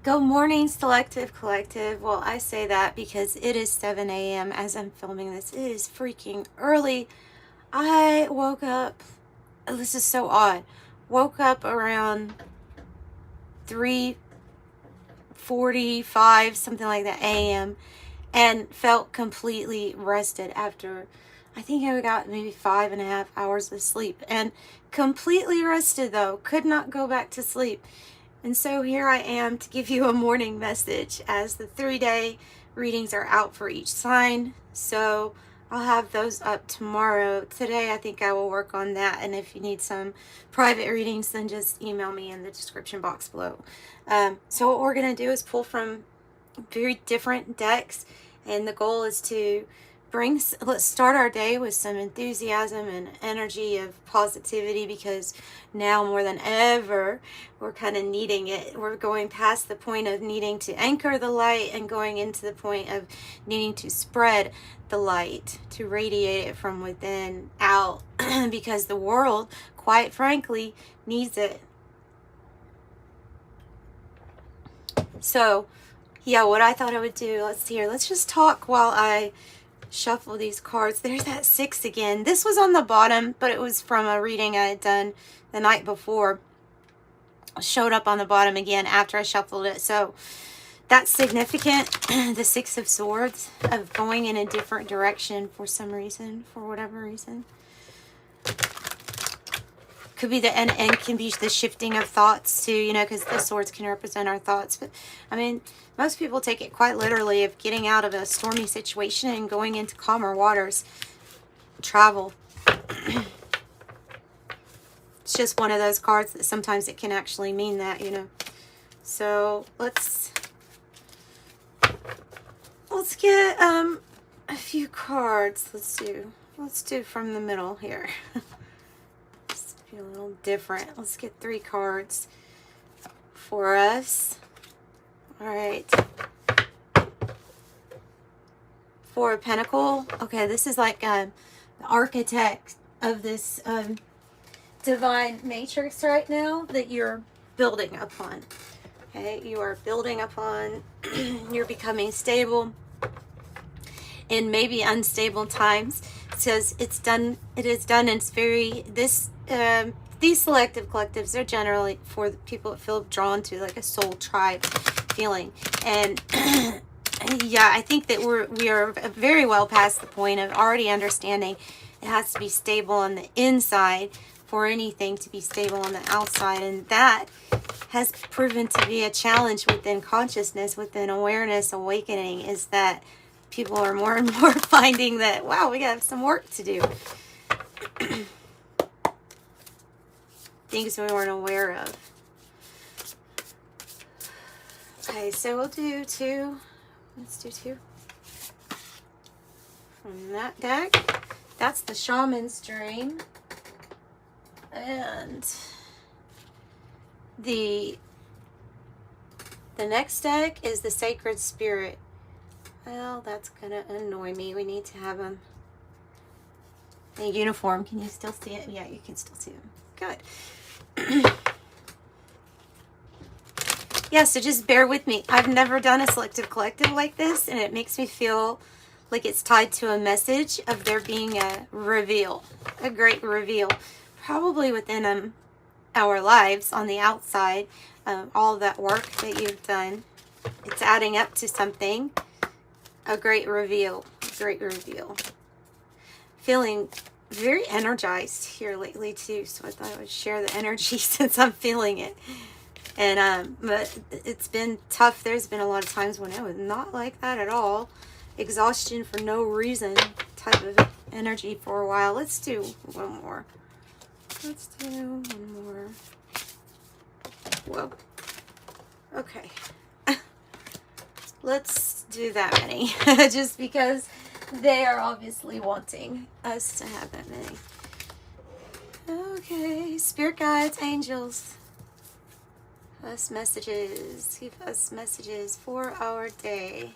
Good morning, Selective Collective. Well, I say that because it is 7 a.m. as I'm filming this. It is freaking early. I woke up, this is so odd, woke up around 3:45, something like that, a.m. and felt completely rested after, I think I got maybe 5.5 hours of sleep. And completely rested though, could not go back to sleep. And so here I am to give you a morning message as the 3-day readings are out for each sign. So I'll have those up tomorrow. Today I think I will work on that. And if you need some private readings, then just email me in the description box below. So what we're going to do is pull from very different decks. And the goal is to let's start our day with some enthusiasm and energy of positivity, because now more than ever we're kind of needing it. We're going past the point of needing to anchor the light and going into the point of needing to spread the light, to radiate it from within out, because the world, quite frankly, needs it. So yeah, what I thought I would do, let's see here, let's just talk while I shuffle these cards. There's that 6 again. This was on the bottom, but it was from a reading I had done the night before. It showed up on the bottom again after I shuffled it. So that's significant. The 6 of Swords, of going in a different direction for some reason, for whatever reason. Could be and can be the shifting of thoughts too, you know, because the swords can represent our thoughts. But I mean, most people take it quite literally, of getting out of a stormy situation and going into calmer waters. Travel. It's just one of those cards that sometimes it can actually mean that, you know. So let's get a few cards. Let's do from the middle here. A little different. Let's get 3 cards for us. All right. 4 of Pentacles. Okay, this is like the architect of this divine matrix right now that you're building upon. Okay, you are building upon. You're becoming stable in maybe unstable times. It says it's done. It is done. And it's very these selective collectives are generally for the people that feel drawn to like a soul tribe feeling. And yeah, I think that we are very well past the point of already understanding it has to be stable on the inside for anything to be stable on the outside. And that has proven to be a challenge within consciousness, within awareness, awakening, is that people are more and more finding that, wow, we got some work to do. Things we weren't aware of. Okay, so we'll do 2. Let's do 2 from that deck. That's the Shaman's Dream. And the next deck is the Sacred Spirit. Well, that's gonna annoy me. We need to have them in uniform. Can you still see it? Yeah, you can still see them. Good. Yeah, so just bear with me. I've never done a selective collective like this, and it makes me feel like it's tied to a message of there being a reveal, a great reveal, probably within our lives on the outside. All of that work that you've done, it's adding up to something. A great reveal, great reveal. Feeling very energized here lately too, so I thought I would share the energy since I'm feeling it. And but it's been tough. There's been a lot of times when I was not like that at all. Exhaustion for no reason type of energy for a while. Let's do one more. Let's do one more. Whoa. Okay. Let's do that many. Just because they are obviously wanting us to have that many. Okay. Spirit guides, angels. Us messages. Give us messages for our day.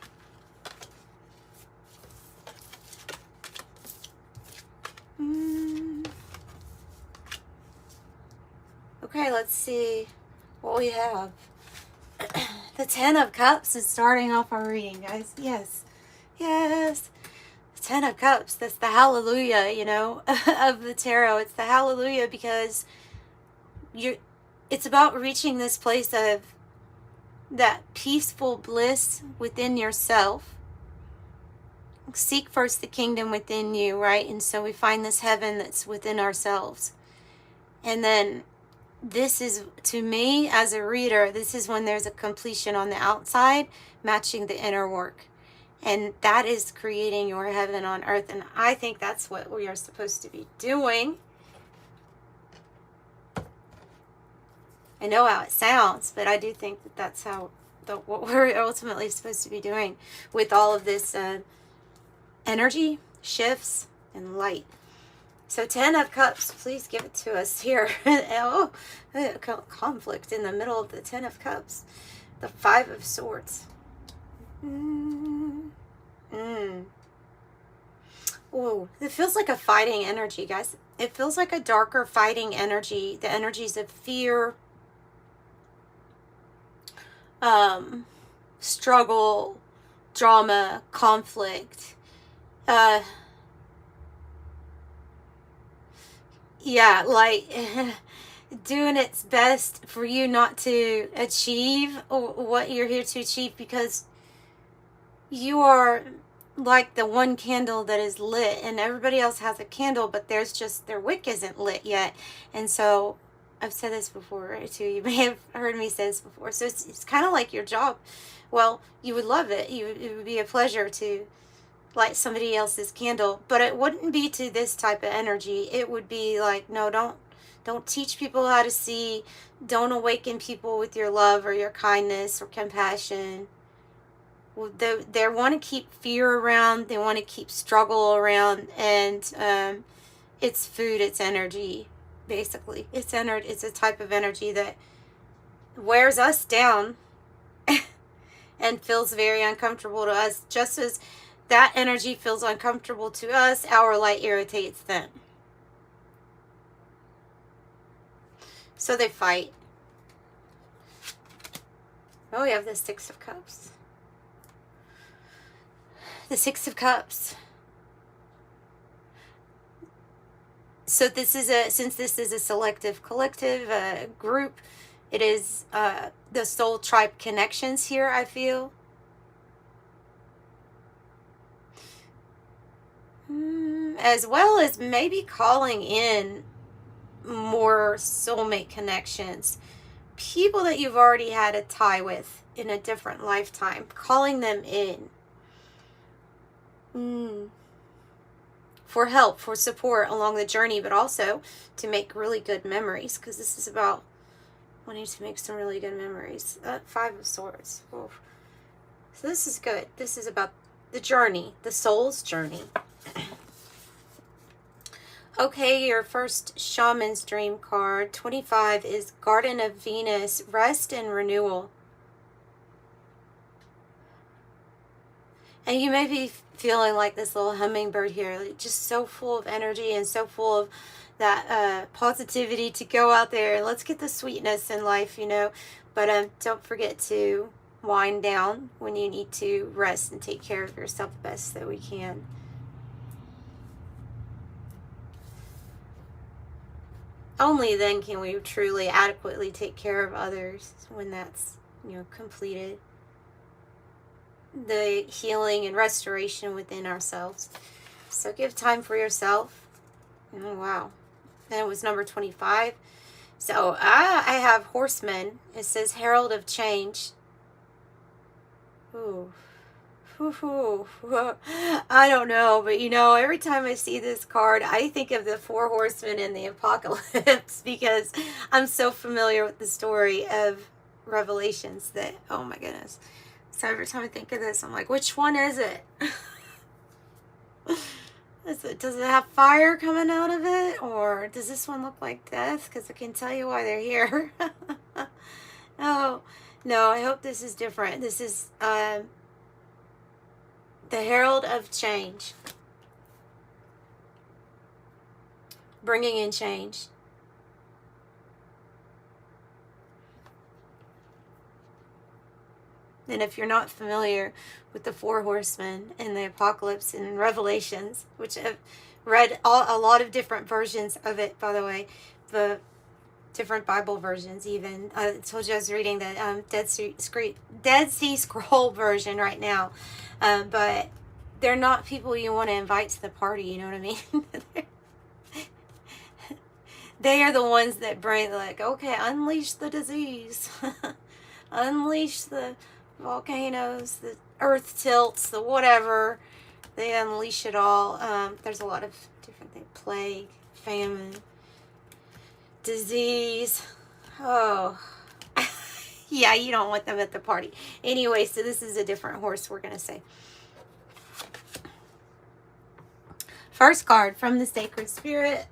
Okay, let's see what we have. The Ten of Cups is starting off our reading, guys. Yes. Yes. The Ten of Cups. That's the hallelujah, you know, of the tarot. It's the hallelujah because it's about reaching this place of that peaceful bliss within yourself. Seek first the kingdom within you, right? And so we find this heaven that's within ourselves. And then this is, to me as a reader, this is when there's a completion on the outside matching the inner work. And that is creating your heaven on earth. And I think that's what we are supposed to be doing. I know how it sounds, but I do think that that's how what we're ultimately supposed to be doing with all of this energy, shifts, and light. So 10 of Cups, please give it to us here. Oh, conflict in the middle of the 10 of Cups. The 5 of Swords. Ooh, it feels like a fighting energy, guys. It feels like a darker fighting energy. The energies of fear, struggle, drama, conflict. Yeah, like doing its best for you not to achieve what you're here to achieve, because you are like the one candle that is lit, and everybody else has a candle, but there's just, their wick isn't lit yet. And so I've said this before, right, too. You may have heard me say this before. So it's kind of like your job. Well, you would love it. It would be a pleasure to light somebody else's candle, but it wouldn't be to this type of energy. It would be like, no, don't teach people how to see. Don't awaken people with your love or your kindness or compassion. They want to keep fear around. They want to keep struggle around, and it's food, it's energy, basically. It's a type of energy that wears us down and feels very uncomfortable to us. Just as that energy feels uncomfortable to us, our light irritates them. So they fight. Oh, we have the 6 of Cups. The 6 of Cups. So this is since this is a selective collective group, it is the soul tribe connections here, I feel. As well as maybe calling in more soulmate connections. People that you've already had a tie with in a different lifetime. Calling them in. For help, for support along the journey, but also to make really good memories, because this is about wanting to make some really good memories. 5 of Swords. Oof. So this is good. This is about the journey, the soul's journey. Okay, your first Shaman's Dream card, 25, is Garden of Venus, Rest and Renewal. And you may be feeling like this little hummingbird here, like just so full of energy and so full of that positivity to go out there and let's get the sweetness in life, you know. But don't forget to wind down when you need to rest and take care of yourself the best that we can. Only then can we truly adequately take care of others, when that's, you know, completed. The healing and restoration within ourselves. So give time for yourself. Oh, wow. And it was number 25. So I have Horseman. It says Herald of Change. Ooh. I don't know, but you know, every time I see this card, I think of the 4 horsemen in the apocalypse, because I'm so familiar with the story of Revelations that, oh my goodness. So every time I think of this, I'm like, which one is it? Does it have fire coming out of it? Or does this one look like death? Because I can tell you why they're here. Oh, no, I hope this is different. This is the Herald of Change. Bringing in change. And if you're not familiar with the four horsemen and the apocalypse and Revelations, which I've read a lot of different versions of it, by the way, the different Bible versions even. I told you I was reading the Dead Sea Scroll version right now. But they're not people you want to invite to the party, you know what I mean? They are the ones that bring, like, okay, unleash the disease. Unleash the volcanoes, the earth tilts, the whatever. They unleash it all. There's a lot of different things. Plague, famine, disease. Oh. Yeah, you don't want them at the party. Anyway, so this is a different horse, we're going to say. First card from the Sacred Spirit.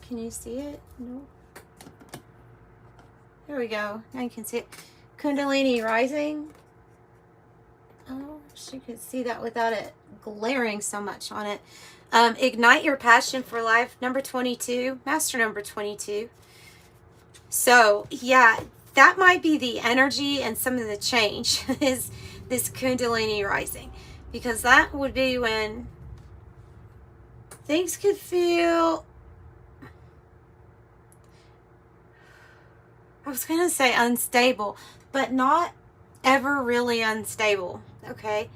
Can you see it? No. There we go. Now you can see it. Kundalini rising. Oh, you could see that without it glaring so much on it. Ignite your passion for life. Number 22. Master number 22. So, yeah, that might be the energy and some of the change is this Kundalini rising. Because that would be when things could feel, I was going to say unstable, but not ever really unstable, okay?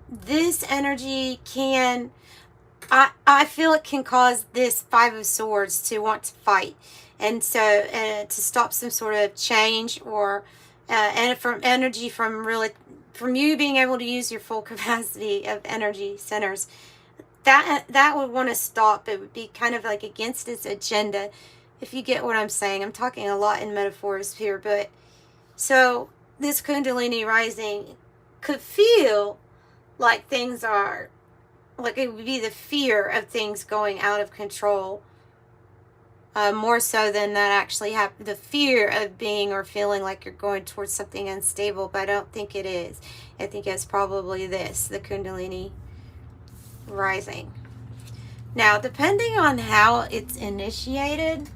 This energy can, I feel it can cause this Five of Swords to want to fight. And so to stop some sort of change or and from energy from you being able to use your full capacity of energy centers. That would want to stop. It would be kind of like against its agenda, if you get what I'm saying. I'm talking a lot in metaphors here, but so this Kundalini rising could feel like things are, like it would be the fear of things going out of control, more so than that actually happen. The fear of being or feeling like you're going towards something unstable, but I don't think it is. I think it's probably this, the Kundalini rising. Now, depending on how it's initiated,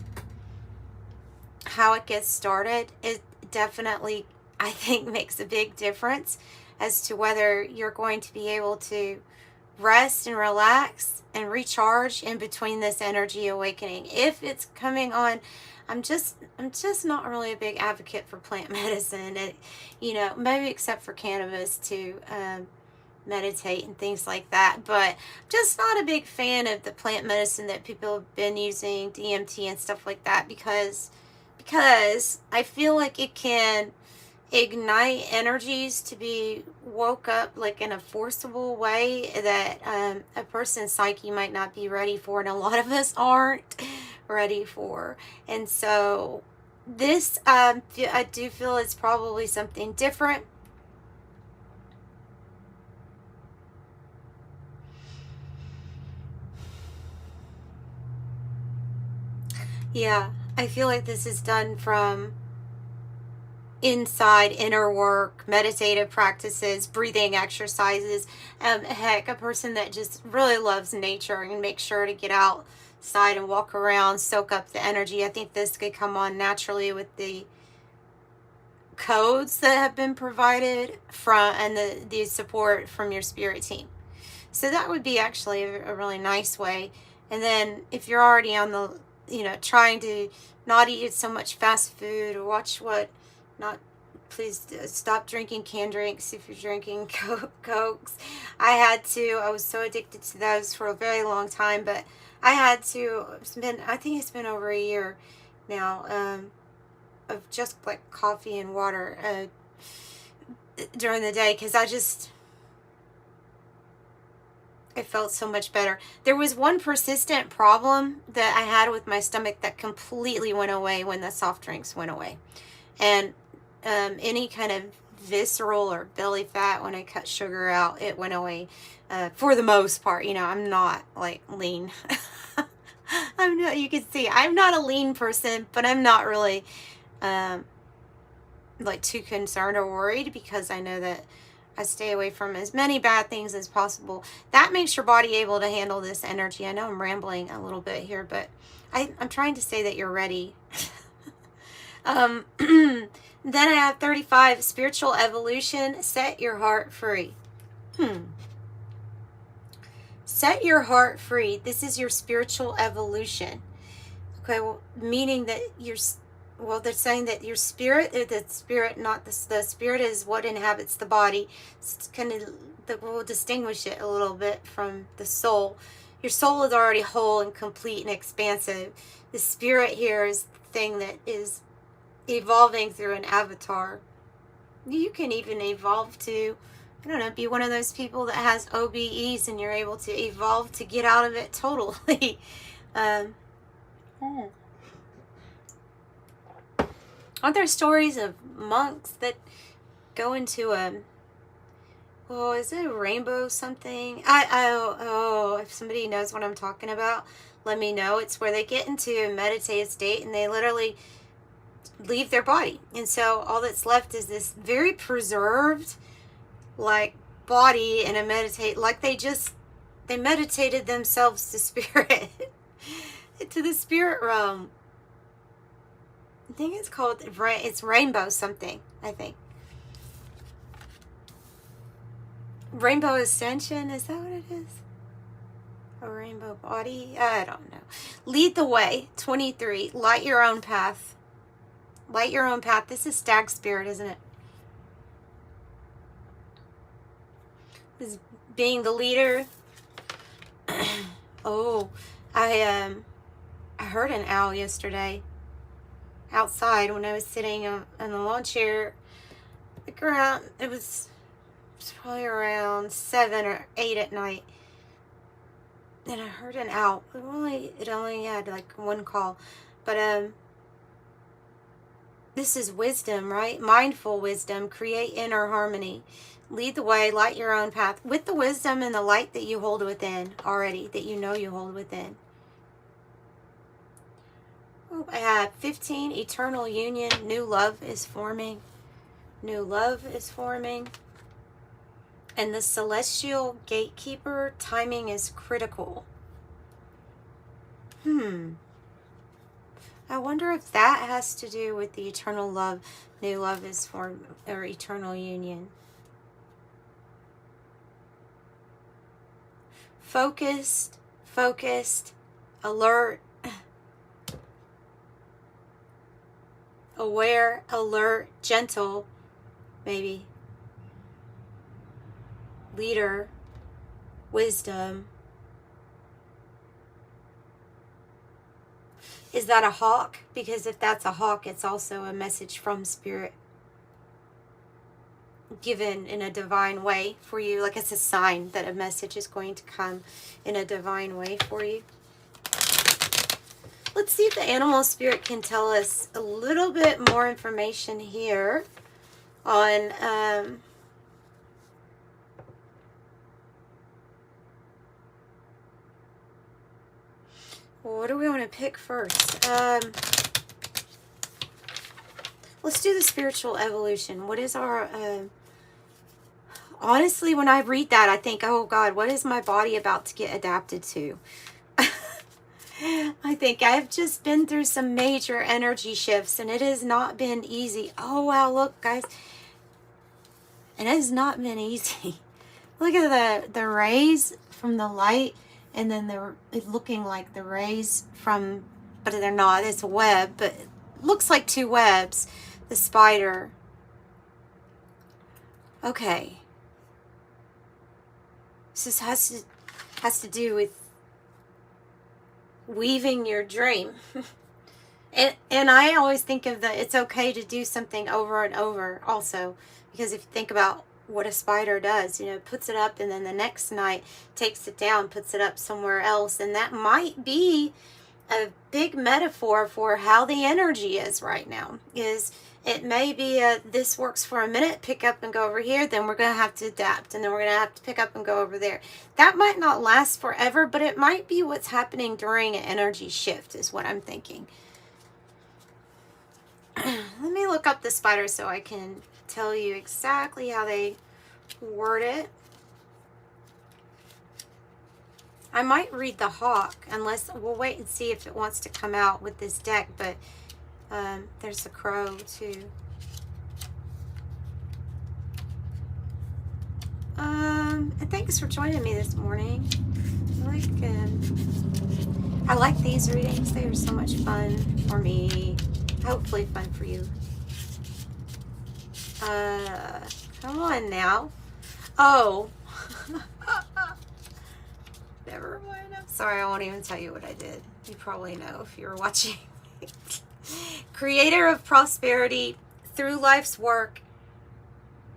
how it gets started, it definitely, I think, makes a big difference as to whether you're going to be able to rest and relax and recharge in between this energy awakening. If it's coming on, I'm just not really a big advocate for plant medicine. Maybe except for cannabis to meditate and things like that, but just not a big fan of the plant medicine that people have been using, DMT and stuff like that, because I feel like it can ignite energies to be woke up like in a forcible way that a person's psyche might not be ready for, and a lot of us aren't ready for. And so this I do feel it's probably something different. Yeah, I feel like this is done from inside, inner work, meditative practices, breathing exercises. Heck, a person that just really loves nature and makes sure to get outside and walk around, soak up the energy. I think this could come on naturally with the codes that have been provided from and the support from your spirit team. So that would be actually a really nice way. And then if you're already on the trying to not eat so much fast food, or please stop drinking canned drinks if you're drinking Cokes. I was so addicted to those for a very long time, but I think it's been over a year now, of just like coffee and water during the day, because it felt so much better. There was one persistent problem that I had with my stomach that completely went away when the soft drinks went away. And any kind of visceral or belly fat, when I cut sugar out, it went away for the most part. I'm not like lean. You can see I'm not a lean person, but I'm not really like too concerned or worried, because I know that I stay away from as many bad things as possible. That makes your body able to handle this energy. I know I'm rambling a little bit here, but I'm trying to say that you're ready. Then I have 35, spiritual evolution, set your heart free. Set your heart free. This is your spiritual evolution. Okay, well, meaning that they're saying that your spirit, the spirit, not the spirit is what inhabits the body. It's kind of, we'll distinguish it a little bit from the soul. Your soul is already whole and complete and expansive. The spirit here is the thing that is evolving through an avatar. You can even evolve to, I don't know, be one of those people that has OBEs and you're able to evolve to get out of it totally. Aren't there stories of monks that go into is it a rainbow something? If somebody knows what I'm talking about, let me know. It's where they get into a meditative state and they literally leave their body. And so all that's left is this very preserved, like, body and they meditated themselves to spirit, to the spirit realm. I think it's rainbow something, I think. Rainbow ascension, is that what it is? A rainbow body? I don't know. Lead the way, 23. Light your own path. Light your own path. This is stag spirit, isn't it? This is being the leader. I heard an owl yesterday outside when I was sitting on the lawn chair. It was probably around 7 or 8 at night, and I heard an owl. It only had like one call, but this is wisdom, right? Mindful wisdom. Create inner harmony. Lead the way. Light your own path with the wisdom and the light that you hold within already, that you know you hold within. I have 15, eternal union. New love is forming. New love is forming. And the celestial gatekeeper, timing is critical. I wonder if that has to do with the eternal love. New love is formed, or eternal union. Focused, alert, aware, alert, gentle, maybe. Leader, wisdom. Is that a hawk? Because if that's a hawk, it's also a message from spirit given in a divine way for you. Like, it's a sign that a message is going to come in a divine way for you. Let's see if the animal spirit can tell us a little bit more information here on what do we want to pick first? Let's do the spiritual evolution. What is our... honestly, when I read that, I think, oh God, what is my body about to get adapted to? I think I've just been through some major energy shifts, and it has not been easy. Oh, wow, look, guys. And it has not been easy. Look at the rays from the light, and then it's looking like the rays from, but they're not. It's a web, but it looks like two webs. The spider. Okay. This has to do with weaving your dream. and I always think of it's okay to do something over and over also, because if you think about what a spider does, puts it up and then the next night takes it down, puts it up somewhere else, and that might be a big metaphor for how the energy is right now. It may be this works for a minute, pick up and go over here, then we're going to have to adapt, and then we're going to have to pick up and go over there. That might not last forever, but it might be what's happening during an energy shift is what I'm thinking. Let me look up the spider so I can tell you exactly how they word it. I might read the hawk, unless we'll wait and see if it wants to come out with this deck, but there's a crow too. welcome, and thanks for joining me this morning. I like these readings. They are so much fun for me. Hopefully fun for you. Come on now. Oh. Never mind. I'm sorry. I won't even tell you what I did. You probably know if you're watching. Creator of prosperity through life's work.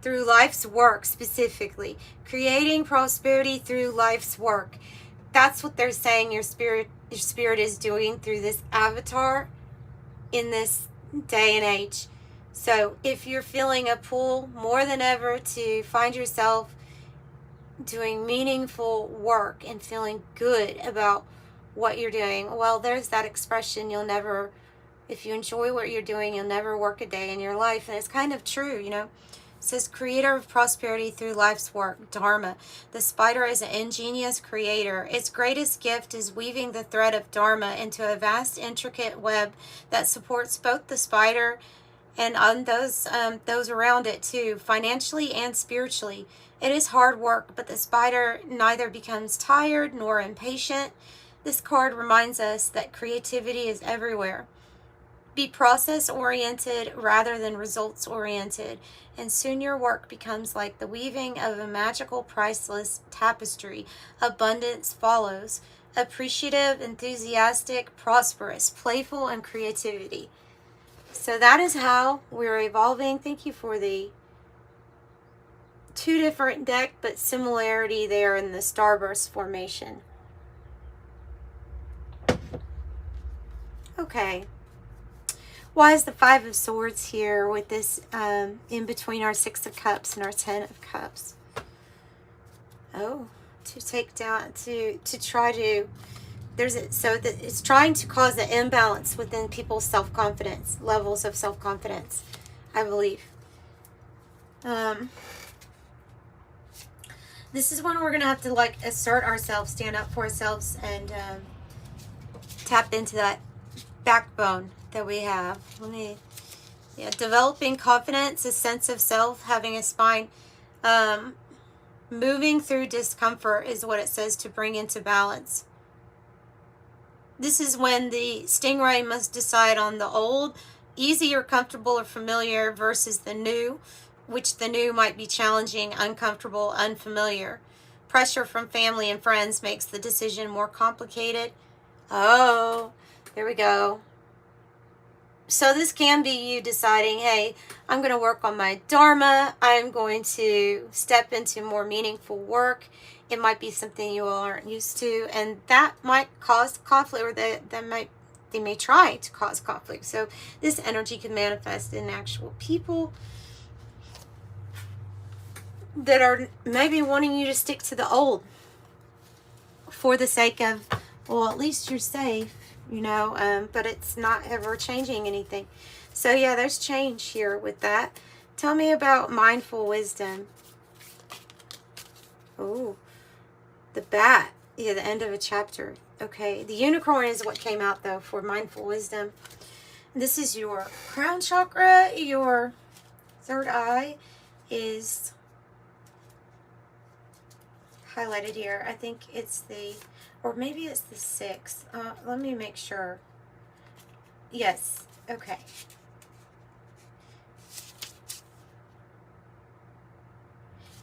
Through life's work specifically. Creating prosperity through life's work. That's what they're saying your spirit is doing through this avatar in this day and age. So if you're feeling a pull more than ever to find yourself doing meaningful work and feeling good about what you're doing, well, there's that expression, if you enjoy what you're doing, you'll never work a day in your life. And it's kind of true, you know. It says creator of prosperity through life's work, Dharma. The spider is an ingenious creator. Its greatest gift is weaving the thread of Dharma into a vast, intricate web that supports both the spider and on those around it too, financially and spiritually. It is hard work, but the spider neither becomes tired nor impatient. This card reminds us that creativity is everywhere. Be process-oriented rather than results-oriented, and soon your work becomes like the weaving of a magical, priceless tapestry. Abundance follows. Appreciative, enthusiastic, prosperous, playful, and creativity. So that is how we're evolving. Thank you for the two different deck, but similarity there in the starburst formation. Okay. Why is the Five of Swords here with this in between our Six of Cups and our Ten of Cups? Oh, to take down, to try to, it's trying to cause an imbalance within people's self-confidence, levels of self-confidence, I believe. This is when we're going to have to assert ourselves, stand up for ourselves, and tap into that backbone that we have. Developing confidence, a sense of self, having a spine, moving through discomfort is what it says to bring into balance. This is when the stingray must decide on the old, easy or comfortable or familiar versus the new, which the new might be challenging, uncomfortable, unfamiliar. Pressure from family and friends makes the decision more complicated. Oh, there we go. So this can be you deciding, hey, I'm going to work on my Dharma. I'm going to step into more meaningful work. It might be something you all aren't used to, and that might cause conflict, or they may try to cause conflict. So this energy can manifest in actual people that are maybe wanting you to stick to the old for the sake of, well, at least you're safe, you know, but it's not ever changing anything. So yeah, there's change here with that. Tell me about mindful wisdom. Oh, the bat. Yeah, the end of a chapter. Okay, the unicorn is what came out though for mindful wisdom. This is your crown chakra. Your third eye is highlighted here. I think it's or maybe it's the sixth. Let me make sure. Yes. Okay.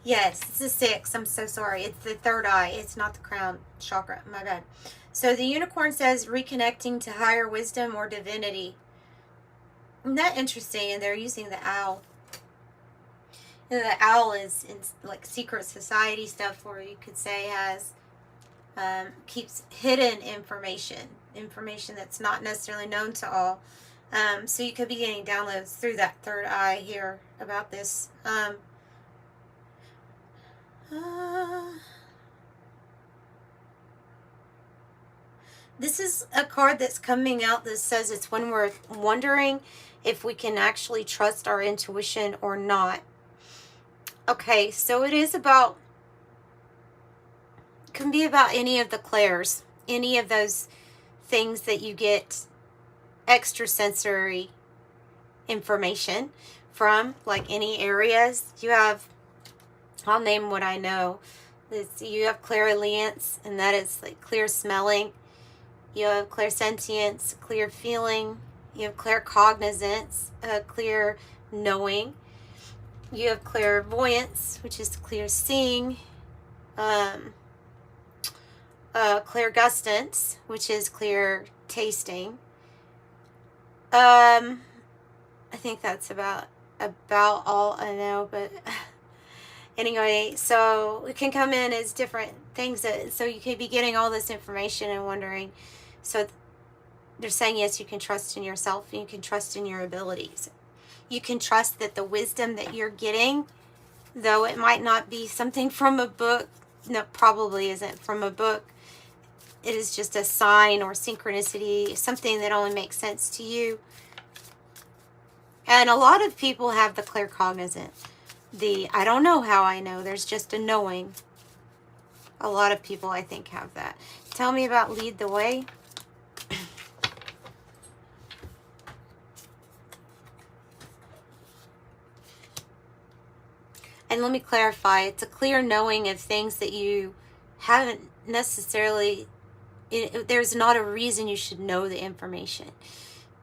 Yes, it's the sixth. I'm so sorry. It's the third eye. It's not the crown chakra. My bad. So the unicorn says reconnecting to higher wisdom or divinity. Isn't that interesting? And they're using the owl. And the owl is in like secret society stuff, or you could say has keeps hidden information that's not necessarily known to all. So you could be getting downloads through that third eye here about this. This is a card that's coming out that says it's when we're wondering if we can actually trust our intuition or not. Okay, so it is about, can be about any of the clairs, any of those things that you get extrasensory information from, like any areas. You have, I'll name what I know. You have clairaudience, and that is like clear smelling. You have clairsentience, clear feeling. You have claircognizance, clear knowing. You have clairvoyance, which is clear seeing. Clairgustance, which is clear tasting. I think that's about all I know, but anyway, so it can come in as different things. So you could be getting all this information and wondering. So they're saying, yes, you can trust in yourself and you can trust in your abilities. You can trust that the wisdom that you're getting, though it might not be something from a book, no, probably isn't from a book. It is just a sign or synchronicity, something that only makes sense to you. And a lot of people have the claircognizant. I don't know how I know. There's just a knowing. A lot of people, I think, have that. Tell me about lead the way. And let me clarify. It's a clear knowing of things that you haven't necessarily... there's not a reason you should know the information.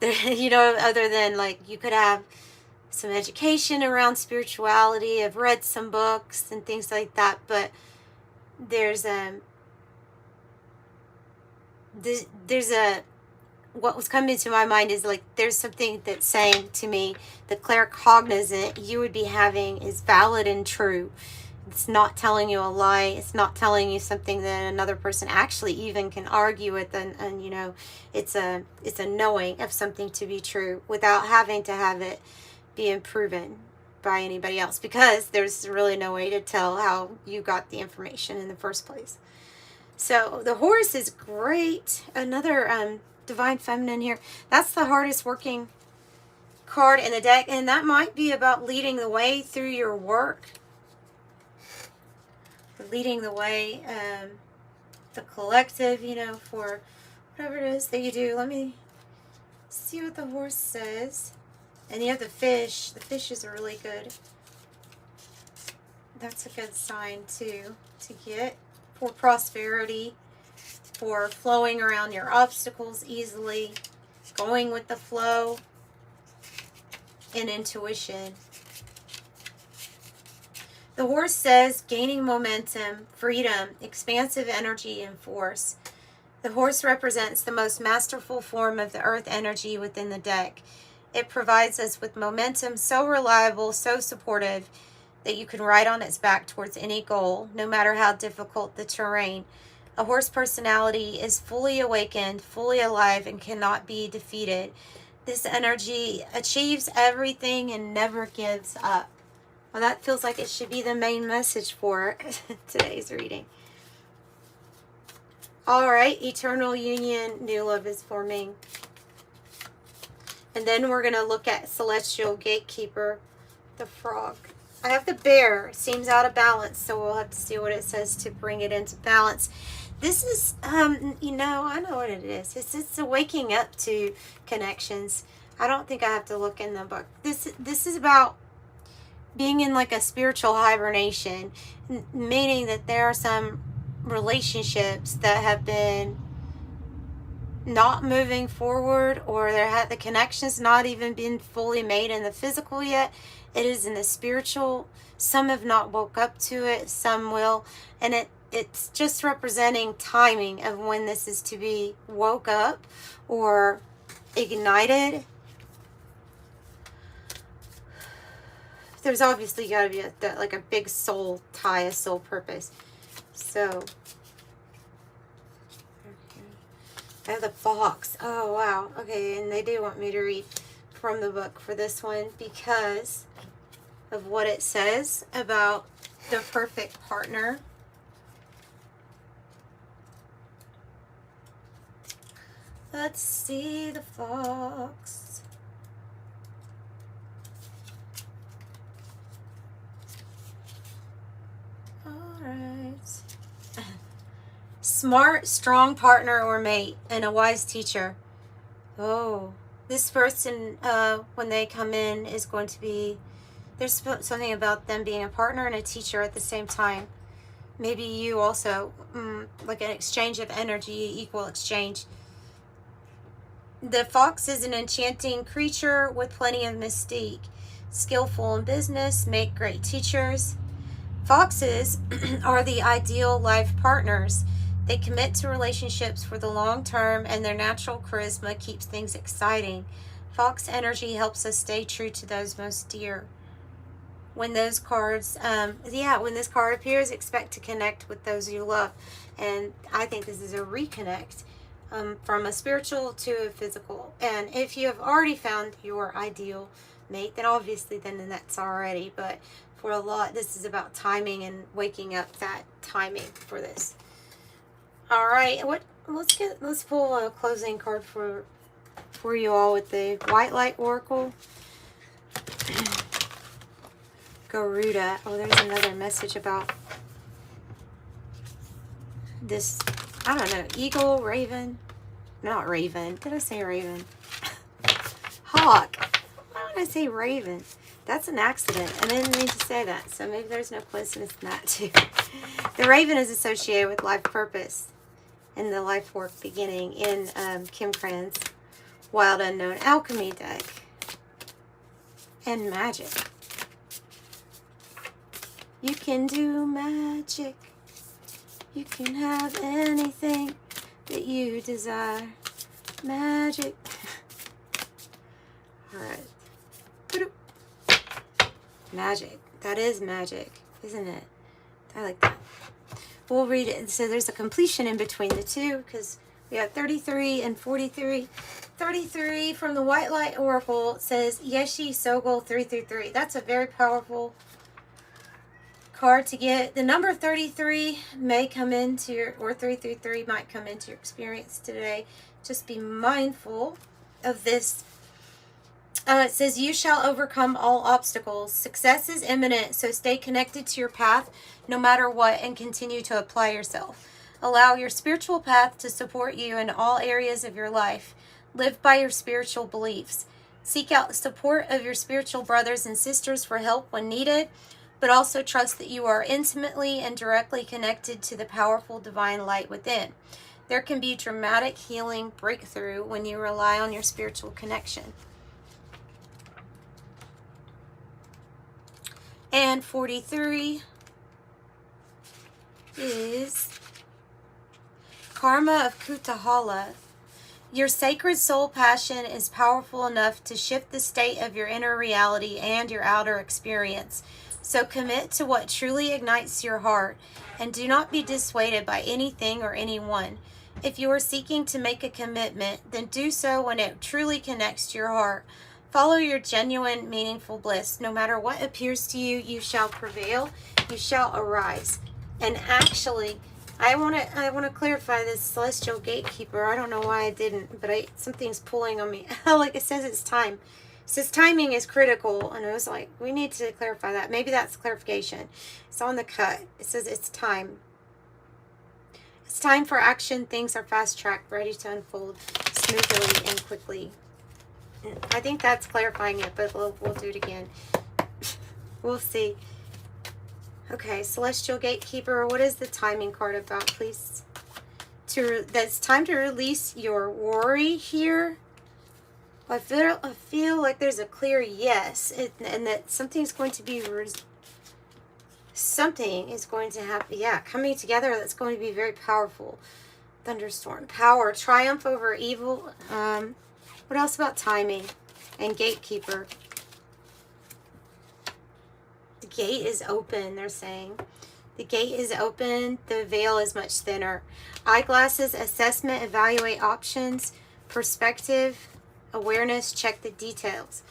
You know, other than like you could have some education around spirituality. I've read some books and things like that, but there's what was coming to my mind is like there's something that's saying to me the claircognizant you would be having is valid and true. It's not telling you a lie. It's not telling you something that another person actually even can argue with, and you know, it's a knowing of something to be true without having to have it being proven by anybody else, because there's really no way to tell how you got the information in the first place. So the horse is great. Another divine feminine here. That's the hardest working card in the deck, and that might be about leading the way through your work. Leading the way, the collective, you know, for whatever it is that you do. Let me see what the horse says. And you have the fish. The fishes are really good. That's a good sign too to get for prosperity, for flowing around your obstacles easily, going with the flow, and intuition. The horse says gaining momentum, freedom, expansive energy, and force. The horse represents the most masterful form of the earth energy within the deck. It provides us with momentum so reliable, so supportive, that you can ride on its back towards any goal, no matter how difficult the terrain. A horse personality is fully awakened, fully alive, and cannot be defeated. This energy achieves everything and never gives up. Well, that feels like it should be the main message for today's reading. All right, eternal union, new love is forming. And then we're going to look at celestial gatekeeper, the frog. I have the bear. It seems out of balance, so we'll have to see what it says to bring it into balance. This is, you know, I know what it is. It's a waking up to connections. I don't think I have to look in the book. This is about being in like a spiritual hibernation, meaning that there are some relationships that have been not moving forward, or the connection's not even been fully made in the physical yet. It is in the spiritual. Some have not woke up to it, some will, and it's just representing timing of when this is to be woke up or ignited. There's obviously got to be like a big soul tie, a soul purpose. So, okay. I have the fox. Oh, wow. Okay, and they do want me to read from the book for this one because of what it says about the perfect partner. Let's see the fox. Smart, strong partner or mate, and a wise teacher. Oh, this person, when they come in, is going to be, there's something about them being a partner and a teacher at the same time. Maybe you also, like an exchange of energy, equal exchange. The fox is an enchanting creature with plenty of mystique. Skillful in business, make great teachers. Foxes are the ideal life partners. They commit to relationships for the long term, and their natural charisma keeps things exciting. Fox energy helps us stay true to those most dear. When those cards, when this card appears, expect to connect with those you love. And I think this is a reconnect from a spiritual to a physical. And if you have already found your ideal mate, then obviously then that's already. But for a lot, this is about timing and waking up that timing for this. All right, let's pull a closing card for you all with the White Light Oracle. Garuda. Oh, there's another message about this, I don't know, eagle, raven. Not raven. Did I say raven? Hawk. Why would I say raven? That's an accident. I didn't mean to say that, so maybe there's no coincidence in that too. The raven is associated with life purpose and the life work beginning in Krans Wild Unknown alchemy deck. And magic. You can do magic. You can have anything that you desire. Magic. Alright. Magic. That is magic, isn't it? I like that. We'll read it. So there's a completion in between the two because we have 33 and 43. 33 from the White Light Oracle says Yeshi Sogol 333. That's a very powerful card to get. The number 33 may come into your, or 333 might come into your experience today. Just be mindful of this. It says, you shall overcome all obstacles. Success is imminent, so stay connected to your path no matter what and continue to apply yourself. Allow your spiritual path to support you in all areas of your life. Live by your spiritual beliefs. Seek out the support of your spiritual brothers and sisters for help when needed, but also trust that you are intimately and directly connected to the powerful divine light within. There can be dramatic healing breakthrough when you rely on your spiritual connection. And 43 is Karma of Kutahala. Your sacred soul passion is powerful enough to shift the state of your inner reality and your outer experience. So commit to what truly ignites your heart and do not be dissuaded by anything or anyone. If you are seeking to make a commitment, then do so when it truly connects to your heart. Follow your genuine, meaningful bliss. No matter what appears to you, you shall prevail. You shall arise. And actually, I want to clarify this celestial gatekeeper. I don't know why I didn't, but something's pulling on me. Like it says, it's time. It says timing is critical, and I was like, we need to clarify that. Maybe that's clarification. It's on the cut. It says it's time. It's time for action. Things are fast-tracked, ready to unfold smoothly and quickly. I think that's clarifying it, but we'll do it again. We'll see. Okay, Celestial Gatekeeper, what is the timing card about, please? That's time to release your worry here. I feel like there's a clear yes, and that something's going to be, something is going to happen. Yeah, coming together that's going to be very powerful. Thunderstorm, power, triumph over evil. What else about timing and gatekeeper? The gate is open, they're saying. The gate is open. The veil is much thinner. Eyeglasses, assessment, evaluate options, perspective, awareness, check the details.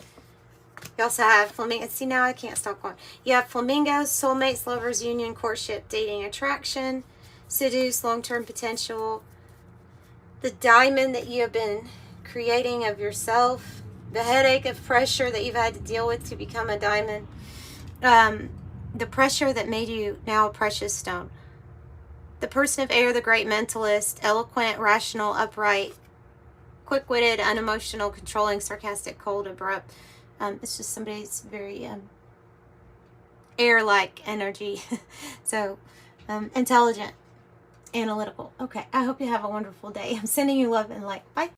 You also have flamingos. See, now I can't stop going. You have flamingos, soulmates, lovers, union, courtship, dating, attraction, seduce, long-term potential. The diamond that you have been creating of yourself, the headache of pressure that you've had to deal with to become a diamond, the pressure that made you now a precious stone. The person of air, the great mentalist, eloquent, rational, upright, quick-witted, unemotional, controlling, sarcastic, cold, abrupt. It's just somebody's very air-like energy. So intelligent, analytical. Okay, I hope you have a wonderful day. I'm sending you love and light. Bye.